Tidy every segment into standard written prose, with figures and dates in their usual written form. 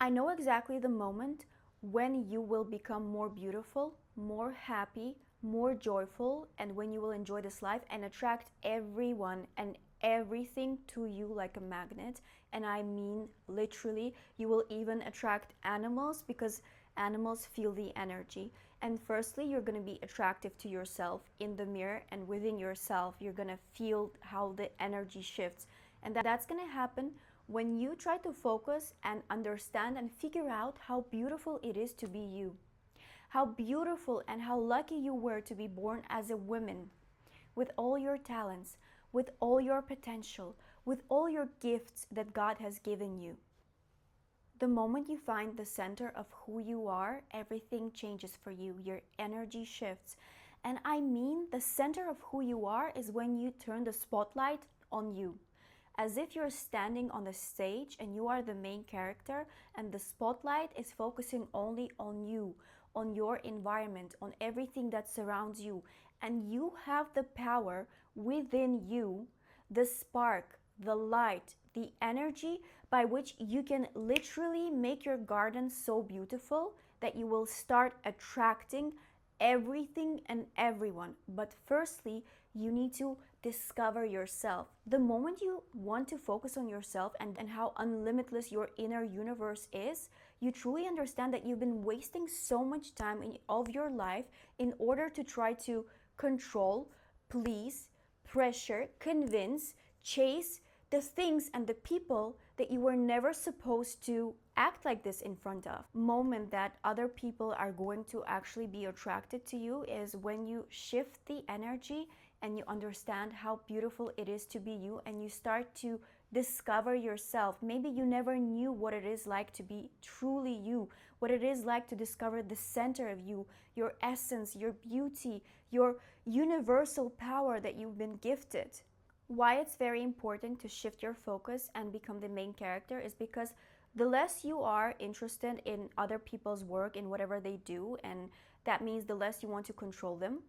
I know exactly the moment when you will become more beautiful, more happy, more joyful, and when you will enjoy this life and attract everyone and everything to you like a magnet. And I mean literally, you will even attract animals because animals feel the energy. And firstly, you're going to be attractive to yourself in the mirror, and within yourself, you're going to feel how the energy shifts. And that's going to happen when you try to focus and understand and figure out how beautiful it is to be you. How beautiful and how lucky you were to be born as a woman with all your talents, with all your potential, with all your gifts that God has given you. The moment you find the center of who you are, everything changes for you. Your energy shifts. And I mean, the center of who you are is when you turn the spotlight on you. As if you're standing on the stage and you are the main character, and the spotlight is focusing only on you, on your environment, on everything that surrounds you. And you have the power within you, the spark, the light, the energy by which you can literally make your garden so beautiful that you will start attracting everything and everyone. But firstly, you need to discover yourself. The moment you want to focus on yourself and how unlimitless your inner universe is, you truly understand that you've been wasting so much time of your life in order to try to control, please, pressure, convince, chase the things and the people that you were never supposed to act like this in front of. Moment that other people are going to actually be attracted to you is when you shift the energy and you understand how beautiful it is to be you, and you start to discover yourself. Maybe you never knew what it is like to be truly you, what it is like to discover the center of you, your essence, your beauty, your universal power that you've been gifted. Why it's very important to shift your focus and become the main character is because the less you are interested in other people's work, in whatever they do, and that means the less you want to control them,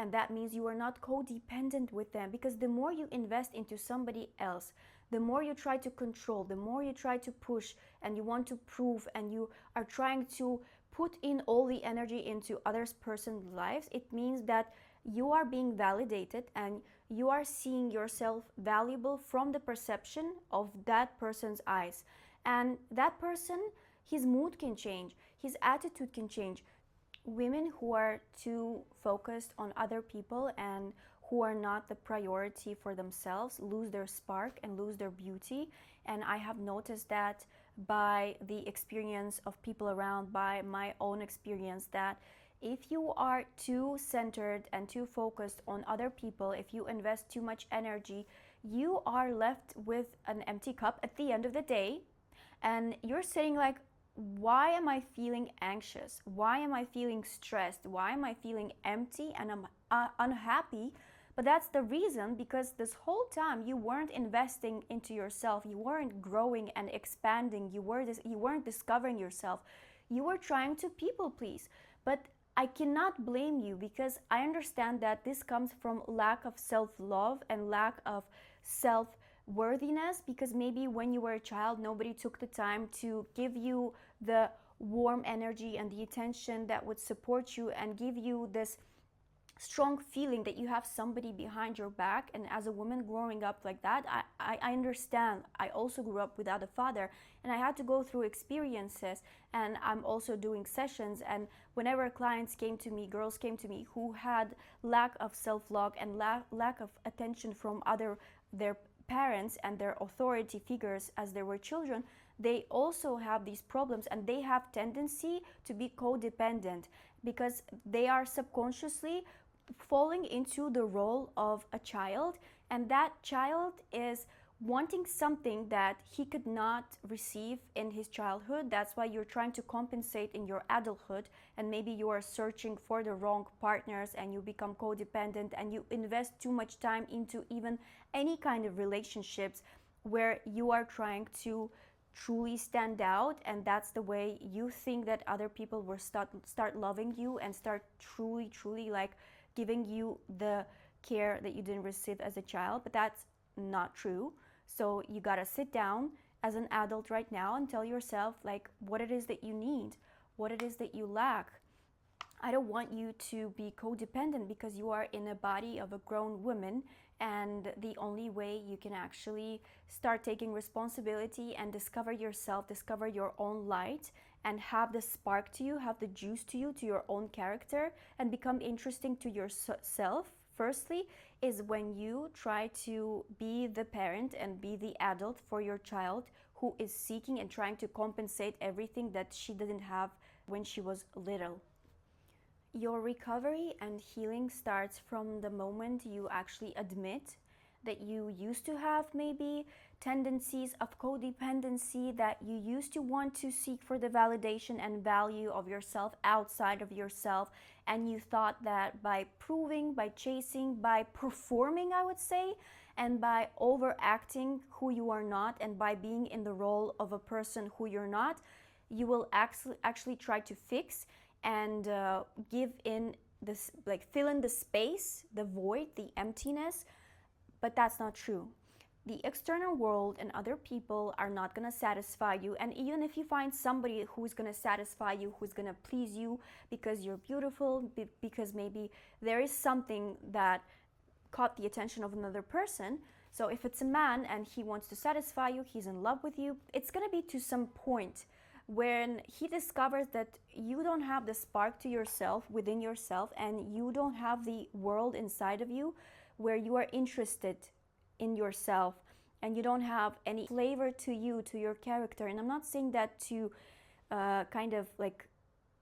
and that means you are not codependent with them, because the more you invest into somebody else, the more you try to control, the more you try to push and you want to prove, and you are trying to put in all the energy into others person's lives, it means that you are being validated and you are seeing yourself valuable from the perception of that person's eyes. And that person, his mood can change, his attitude can change. Women who are too focused on other people and who are not the priority for themselves lose their spark and lose their beauty. And I have noticed that by the experience of people around, by my own experience, that if you are too centered and too focused on other people, if you invest too much energy, you are left with an empty cup at the end of the day. And you're saying like, why am I feeling anxious? Why am I feeling stressed? Why am I feeling empty and I'm unhappy? But that's the reason, because this whole time you weren't investing into yourself. You weren't growing and expanding. You weren't discovering yourself. You were trying to people please. But I cannot blame you, because I understand that this comes from lack of self-love and lack of self-worthiness, because maybe when you were a child, nobody took the time to give you the warm energy and the attention that would support you and give you this strong feeling that you have somebody behind your back. And as a woman growing up like that, I understand. I also grew up without a father, and I had to go through experiences, and I'm also doing sessions, and whenever clients came to me, girls came to me who had lack of self-love and lack of attention from their parents and their authority figures as they were children, they also have these problems, and they have tendency to be codependent because they are subconsciously falling into the role of a child, and that child is wanting something that he could not receive in his childhood. That's why you're trying to compensate in your adulthood, and maybe you are searching for the wrong partners and you become codependent and you invest too much time into even any kind of relationships where you are trying to truly stand out, and that's the way you think that other people will start loving you and start truly like giving you the care that you didn't receive as a child. But that's not true. So you gotta sit down as an adult right now and tell yourself like what it is that you need, what it is that you lack. I don't want you to be codependent because you are in a body of a grown woman, and the only way you can actually start taking responsibility and discover yourself, discover your own light, and have the spark to you, have the juice to you, to your own character, and become interesting to yourself, firstly, is when you try to be the parent and be the adult for your child who is seeking and trying to compensate everything that she didn't have when she was little. Your recovery and healing starts from the moment you actually admit that you used to have maybe tendencies of codependency, that you used to want to seek for the validation and value of yourself outside of yourself, and you thought that by proving, by chasing, by performing, I would say, and by overacting who you are not, and by being in the role of a person who you're not, you will actually try to fix and give in this, like fill in the space, the void, the emptiness. But that's not true. The external world and other people are not going to satisfy you. And even if you find somebody who's going to satisfy you, who's going to please you because you're beautiful, because maybe there is something that caught the attention of another person. So if it's a man and he wants to satisfy you, he's in love with you, it's going to be to some point when he discovers that you don't have the spark to yourself, within yourself, and you don't have the world inside of you where you are interested in yourself, and you don't have any flavor to you, to your character. And I'm not saying that to kind of like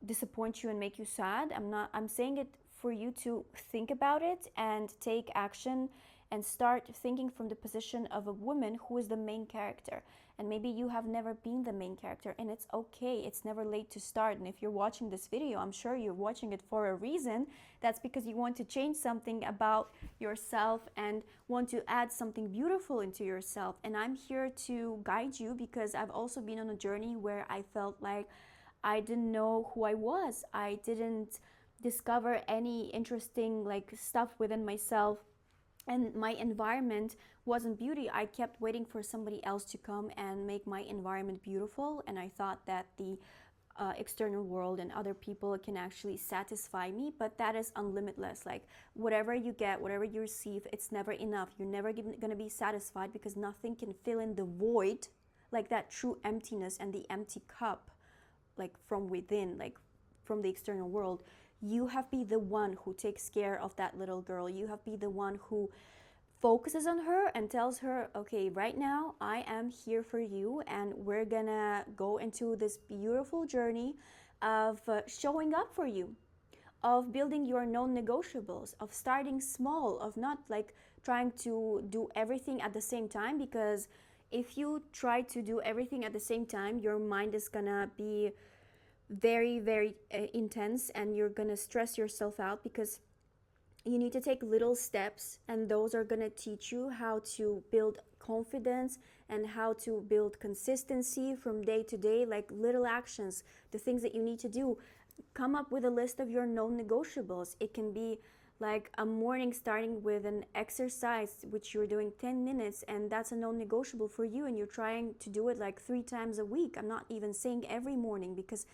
disappoint you and make you sad. I'm saying it for you to think about it and take action and start thinking from the position of a woman who is the main character. And maybe you have never been the main character, and it's okay. It's never late to start. And if you're watching this video, I'm sure you're watching it for a reason. That's because you want to change something about yourself and want to add something beautiful into yourself. And I'm here to guide you because I've also been on a journey where I felt like I didn't know who I was. I didn't discover any interesting like stuff within myself, and my environment wasn't beauty. I kept waiting for somebody else to come and make my environment beautiful, and I thought that the external world and other people can actually satisfy me, but that is unlimitless. Like whatever you get, whatever you receive, it's never enough. You're never gonna be satisfied because nothing can fill in the void, like that true emptiness and the empty cup, like from within, like from the external world. You have to be the one who takes care of that little girl. You have to be the one who focuses on her and tells her, okay, right now I am here for you, and we're gonna go into this beautiful journey of showing up for you, of building your non-negotiables, of starting small, of not like trying to do everything at the same time. Because if you try to do everything at the same time, your mind is gonna be very, very intense, and you're gonna stress yourself out, because you need to take little steps, and those are gonna teach you how to build confidence and how to build consistency from day to day, like little actions, the things that you need to do. Come up with a list of your non-negotiables. It can be like a morning starting with an exercise which you're doing 10 minutes, and that's a non-negotiable for you, and you're trying to do it like 3 times a week. I'm not even saying every morning, because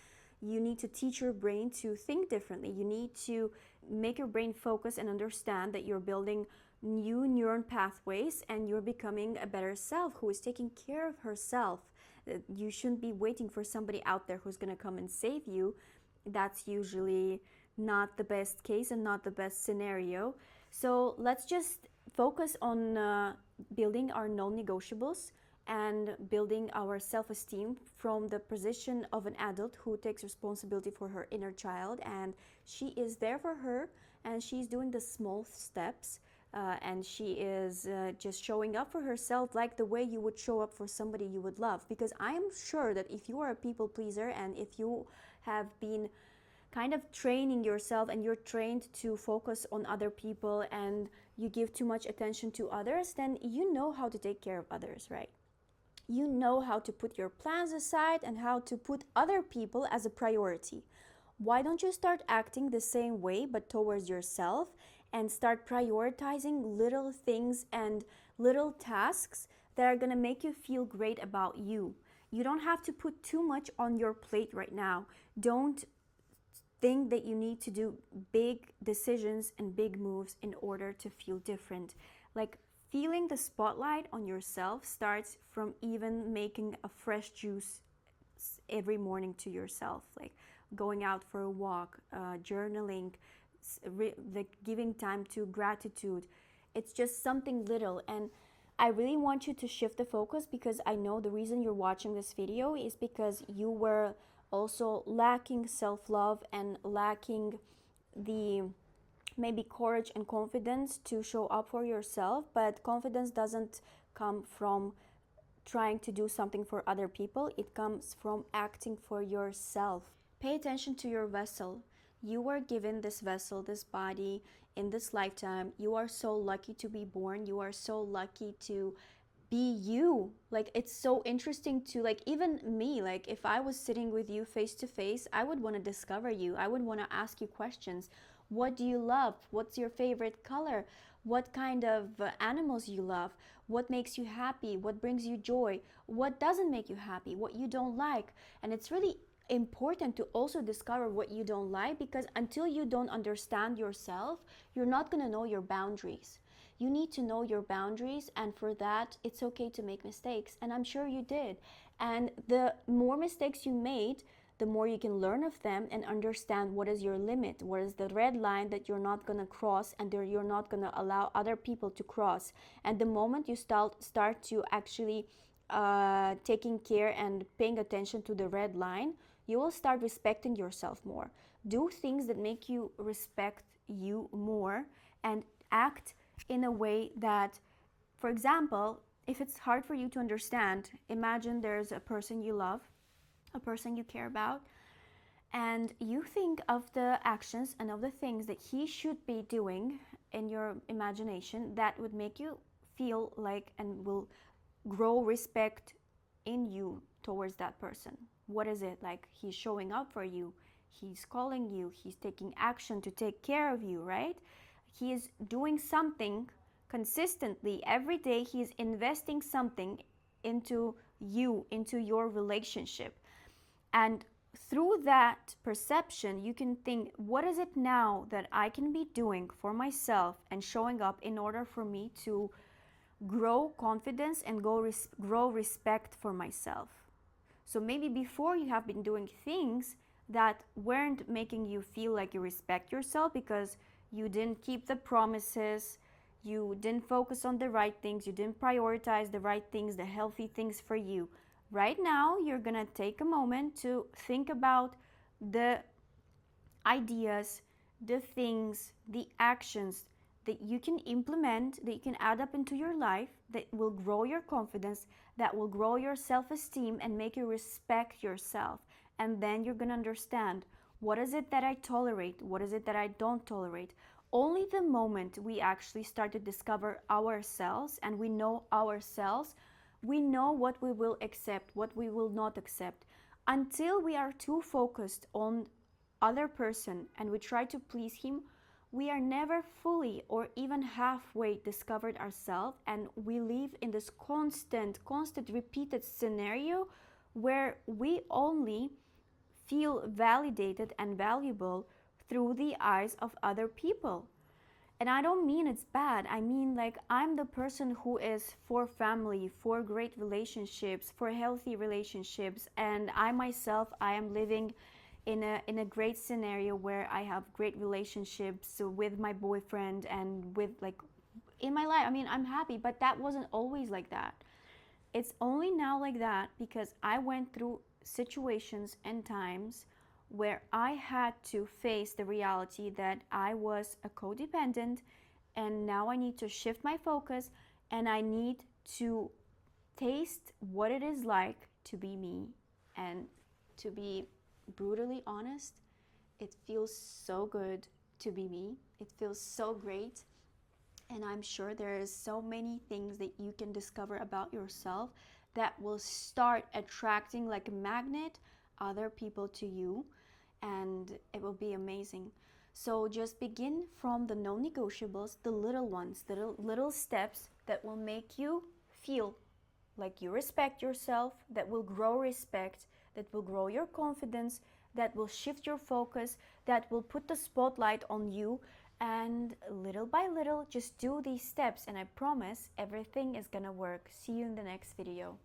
you need to teach your brain to think differently. You need to make your brain focus and understand that you're building new neuron pathways and you're becoming a better self who is taking care of herself. You shouldn't be waiting for somebody out there who's going to come and save you. That's usually not the best case and not the best scenario. So let's just focus on building our non-negotiables and building our self-esteem from the position of an adult who takes responsibility for her inner child, and she is there for her, and she's doing the small steps, and she is just showing up for herself like the way you would show up for somebody you would love. Because I am sure that if you are a people pleaser, and if you have been kind of training yourself and you're trained to focus on other people and you give too much attention to others, then you know how to take care of others, right? You know how to put your plans aside and how to put other people as a priority. Why don't you start acting the same way but towards yourself, and start prioritizing little things and little tasks that are going to make you feel great about you. You don't have to put too much on your plate right now. Don't think that you need to do big decisions and big moves in order to feel different. Like, feeling the spotlight on yourself starts from even making a fresh juice every morning to yourself, like going out for a walk, journaling, like giving time to gratitude. It's just something little. And I really want you to shift the focus, because I know the reason you're watching this video is because you were also lacking self-love and lacking the maybe courage and confidence to show up for yourself. But confidence doesn't come from trying to do something for other people, it comes from acting for yourself. Pay attention to your vessel. You were given this vessel, this body, in this lifetime. You are so lucky to be born. You are so lucky to be you. Like, it's so interesting to, like, even me, like, if I was sitting with you face to face, I would want to discover you. I would want to ask you questions. What do you love? What's your favorite color? What kind of animals you love? What makes you happy? What brings you joy? What doesn't make you happy? What you don't like? And it's really important to also discover what you don't like, because until you don't understand yourself, you're not going to know your boundaries. You need to know your boundaries, and for that, it's okay to make mistakes. And I'm sure you did. And the more mistakes you made, the more you can learn of them and understand what is your limit, what is the red line that you're not going to cross and that you're not going to allow other people to cross. And the moment you start to actually taking care and paying attention to the red line, you will start respecting yourself more. Do things that make you respect you more, and act in a way that, for example, if it's hard for you to understand, imagine there's a person you love, a person you care about, and you think of the actions and of the things that he should be doing in your imagination that would make you feel like and will grow respect in you towards that person. What is it? Like, he's showing up for you, he's calling you, he's taking action to take care of you, right? He is doing something consistently every day. He's investing something into you, into your relationship. And through that perception, you can think, what is it now that I can be doing for myself and showing up in order for me to grow confidence and grow respect for myself? So maybe before you have been doing things that weren't making you feel like you respect yourself, because you didn't keep the promises, you didn't focus on the right things, you didn't prioritize the right things, the healthy things for you. Right now, you're gonna take a moment to think about the ideas, the things, the actions that you can implement, that you can add up into your life, that will grow your confidence, that will grow your self-esteem and make you respect yourself. And then you're gonna understand, what is it that I tolerate? What is it that I don't tolerate? Only the moment we actually start to discover ourselves and we know ourselves, we know what we will accept, what we will not accept. Until we are too focused on other person and we try to please him, we are never fully or even halfway discovered ourselves, and we live in this constant repeated scenario where we only feel validated and valuable through the eyes of other people. And I don't mean it's bad. I mean, like, I'm the person who is for family, for great relationships, for healthy relationships, and I myself, I am living in a great scenario where I have great relationships with my boyfriend and with, like, in my life. I mean, I'm happy, but that wasn't always like that. It's only now like that because I went through situations and times where I had to face the reality that I was a codependent, and now I need to shift my focus and I need to taste what it is like to be me. And to be brutally honest, it feels so good to be me. It feels so great. And I'm sure there is so many things that you can discover about yourself that will start attracting, like a magnet, other people to you, and it will be amazing. So just begin from the non-negotiables, the little ones, the little steps that will make you feel like you respect yourself, that will grow respect, that will grow your confidence, that will shift your focus, that will put the spotlight on you. And little by little, just do these steps, and I promise everything is gonna work. See you in the next video.